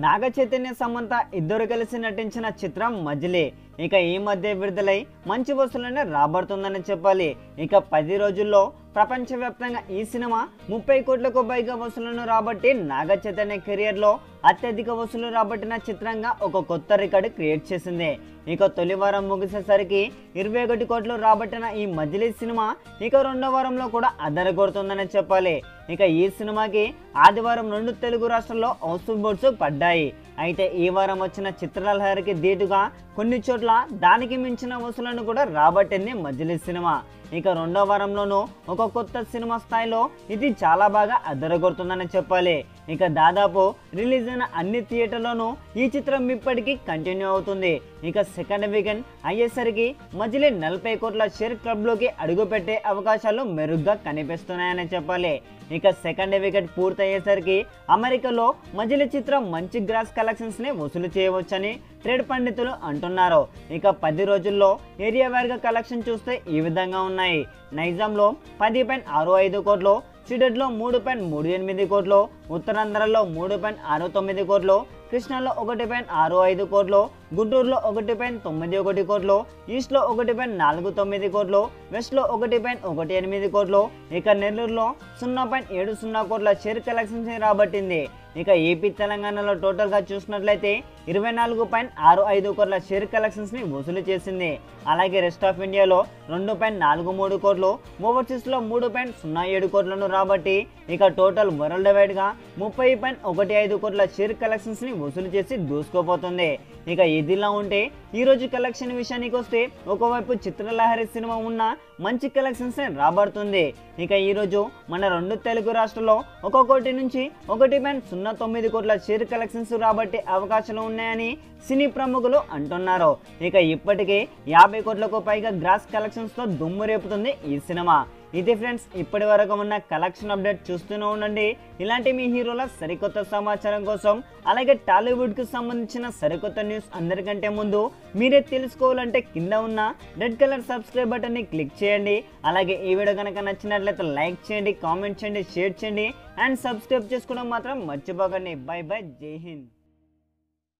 నాగ చైతన్య సమంత ఇద్దరు కలిసి నటించిన చిత్రం మజిలీ ఇక ఈ మధ్య విడుదలై మంచి వసూళ్లను రాబడుతుందని చెప్పాలి। ఇక 10 రోజుల్లో ప్రపంచవ్యాప్తంగా ఈ సినిమా 30 కోట్లకు పైగా వసూళ్లను రాబట్టి నాగ చైతన్య కెరియర్ లో అత్యధిక వసూలు రాబట్టిన చిత్రంగా ఒక కొత్త రికార్డు క్రియేట్ చేసింది। ఇక తొలి వారం ముగిసేసరికి 21 కోట్లు రాబట్టిన ఈ మజిలీ సినిమా ఇక రెండో వారంలో కూడా అదరగొడుతుందని చెప్పాలి। ఇక ఈ సినిమాకి ఆదివారం 2 తెలుగు రాష్ట్రాల్లో హౌస్ఫుల్ బోర్డ్స్ పడ్డాయి। అయితే ఈ వారం వచ్చిన చిత్రలహరికి ధీటుగా కొన్ని చోట్ల దానికి మించిన వసూలను కూడా రాబట్టింది మజిలీ సినిమా। ఇక రెండో వారంలోనూ ఒక కొత్త సినిమా స్థాయిలో ఇది చాలా బాగా అదరగొడుతుందని చెప్పాలి। ఇక దాదాపు రిలీజ్ అయిన అన్ని థియేటర్లోనూ ఈ చిత్రం ఇప్పటికీ కంటిన్యూ అవుతుంది। ఇక సెకండ్ వీకెండ్ అయ్యేసరికి మజిలీ 40 కోట్ల షేర్ క్లబ్లోకి అడుగుపెట్టే అవకాశాలు మెరుగ్గా కనిపిస్తున్నాయని చెప్పాలి। ఇక సెకండ్ వీకెండ్ పూర్తయ్యేసరికి అమెరికాలో మజిలీ చిత్రం మంచి గ్రాస్ కలెక్షన్స్ ని వసూలు చేయవచ్చని ట్రేడ్ పండితులు అంటున్నారు। ఇక 10 రోజుల్లో ఏరియా వైర్గా కలెక్షన్ చూస్తే ఈ విధంగా ఉన్నాయి। నైజాంలో 10.65 కోట్లు, సిడెట్లో 3.38 కోట్లు, ఉత్తరాంధ్రలో 3.69 కోట్లు, కృష్ణాలో 1.65 కోట్లు, గుంటూరులో 1.91 కోట్లు, ఈస్ట్లో 1.49 కోట్లు, వెస్ట్లో 1.18 కోట్లు, ఇక నెల్లూరులో 0.70 కోట్ల షేర్ కలెక్షన్స్ రాబట్టింది। ఇక ఏపీ తెలంగాణలో టోటల్గా చూసినట్లయితే 24.65 కోట్ల షేర్ కలెక్షన్స్ ని వసూలు చేసింది। అలాగే రెస్ట్ ఆఫ్ ఇండియాలో 2.43 కోట్లు, ఓవర్సీస్లో 3.07 కోట్లను రాబట్టి ఇక టోటల్ వరల్డ్ వైడ్ గా 30.15 కోట్ల షేర్ కలెక్షన్స్ ని వసూలు చేసి దూసుకోపోతుంది। ఇక ఇదిలా ఉంటే ఈ రోజు కలెక్షన్ విషయానికి వస్తే ఒకవైపు చిత్రలహరి సినిమా ఉన్న మంచి కలెక్షన్స్ రాబడుతుంది। ఇక ఈ రోజు మన 2 తెలుగు రాష్ట్రాల్లో 1 కోటి నుంచి 1.09 కోట్ల షేర్ కలెక్షన్స్ రాబట్టే అవకాశాలు ఉన్నాయని సినీ ప్రముఖులు అంటున్నారు। ఇక ఇప్పటికే 50 కోట్లకు పైగా గ్రాస్ కలెక్షన్స్ తో దుమ్ము రేపుతుంది ఈ సినిమా। ఇది ఫ్రెండ్స్ ఇప్పటి వరకు ఉన్న కలెక్షన్ అప్డేట్ చూస్తూనే ఉండండి। ఇలాంటి మీ హీరోల సరికొత్త సమాచారం కోసం అలాగే టాలీవుడ్ కు సంబంధించిన సరికొత్త న్యూస్ అందరికంటే ముందు మీరే తెలుసుకోవాలంటే కింద ఉన్న రెడ్ కలర్ సబ్స్క్రైబ్ బటన్ ని క్లిక్ చేయండి। అలాగే ఈ వీడియో కనుక నచ్చినట్లయితే లైక్ చేయండి, కామెంట్ చేయండి, షేర్ చేయండి అండ్ సబ్స్క్రైబ్ చేసుకోవడం మాత్రం మర్చిపోకండి। బై బై, జై హింద్।